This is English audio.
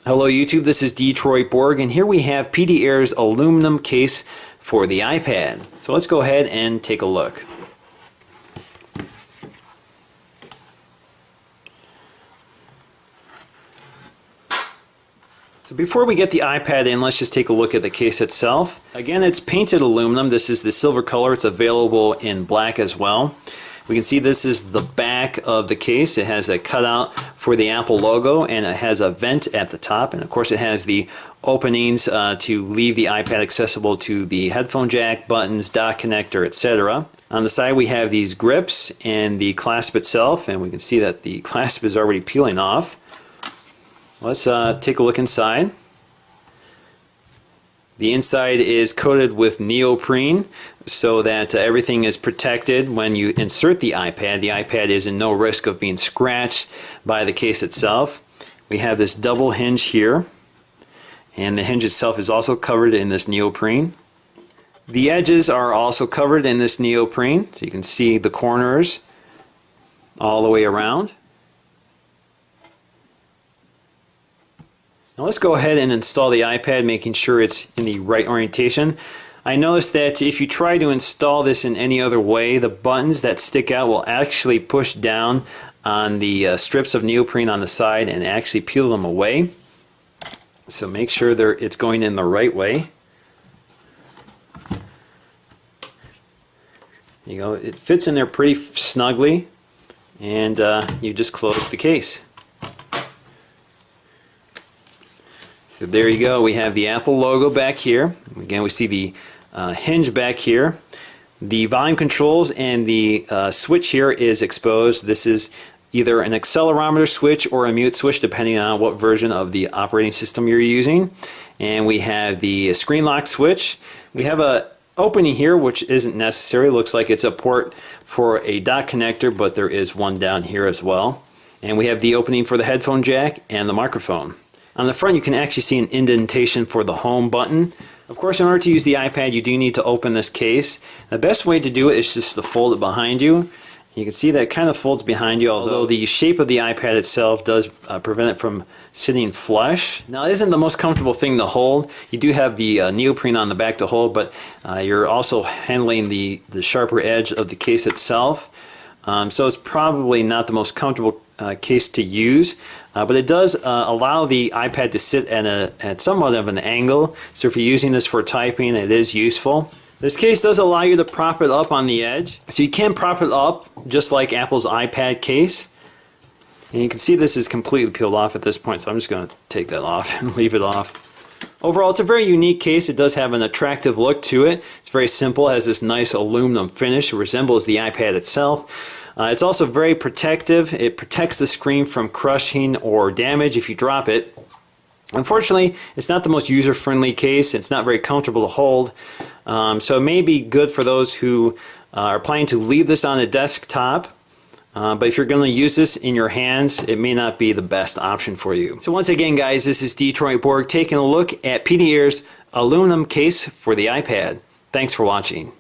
Hello YouTube, this is Detroit Borg, and here we have PDair's aluminum case for the iPad. So let's go ahead and take a look. So before we get the iPad in, let's just take a look at the case itself. Again, it's painted aluminum. This is the silver color. It's available in black as well. We can see this is the back of the case. It has a cutout for the Apple logo, and it has a vent at the top, and of course it has the openings to leave the iPad accessible to the headphone jack, buttons, dock connector, etc. On the side we have these grips and the clasp itself, and we can see that the clasp is already peeling off. Let's take a look inside. The inside is coated with neoprene so that everything is protected when you insert the iPad. The iPad is in no risk of being scratched by the case itself. We have this double hinge here, and the hinge itself is also covered in this neoprene. The edges are also covered in this neoprene, so you can see the corners all the way around. Now let's go ahead and install the iPad, making sure it's in the right orientation. I noticed that if you try to install this in any other way, the buttons that stick out will actually push down on the strips of neoprene on the side and actually peel them away. So make sure it's going in the right way. There you go. It fits in there pretty snugly, and you just close the case. So there you go, we have the Apple logo back here. Again, we see the hinge back here. The volume controls and the switch here is exposed. This is either an accelerometer switch or a mute switch, depending on what version of the operating system you're using. And we have the screen lock switch. We have a opening here, which isn't necessary. Looks like it's a port for a dock connector, but there is one down here as well. And we have the opening for the headphone jack and the microphone. On the front you can actually see an indentation for the home button. Of course, in order to use the iPad you do need to open this case. The best way to do it is just to fold it behind you. You can see that it kind of folds behind you, although the shape of the iPad itself does prevent it from sitting flush. Now it isn't the most comfortable thing to hold. You do have the neoprene on the back to hold, but you're also handling the sharper edge of the case itself. So it's probably not the most comfortable case to use, but it does allow the iPad to sit at somewhat of an angle, so if you're using this for typing it is useful. This case does allow you to prop it up on the edge, so you can prop it up just like Apple's iPad case. And you can see this is completely peeled off at this point, so I'm just going to take that off and leave it off. Overall, it's a very unique case. It does have an attractive look to it. It's very simple, it has this nice aluminum finish. It resembles the iPad itself. It's also very protective. It protects the screen from crushing or damage if you drop it. Unfortunately, it's not the most user-friendly case. It's not very comfortable to hold. So it may be good for those who are planning to leave this on a desktop. But if you're going to use this in your hands, it may not be the best option for you. So once again, guys, this is Detroit Borg taking a look at PDair's aluminum case for the iPad. Thanks for watching.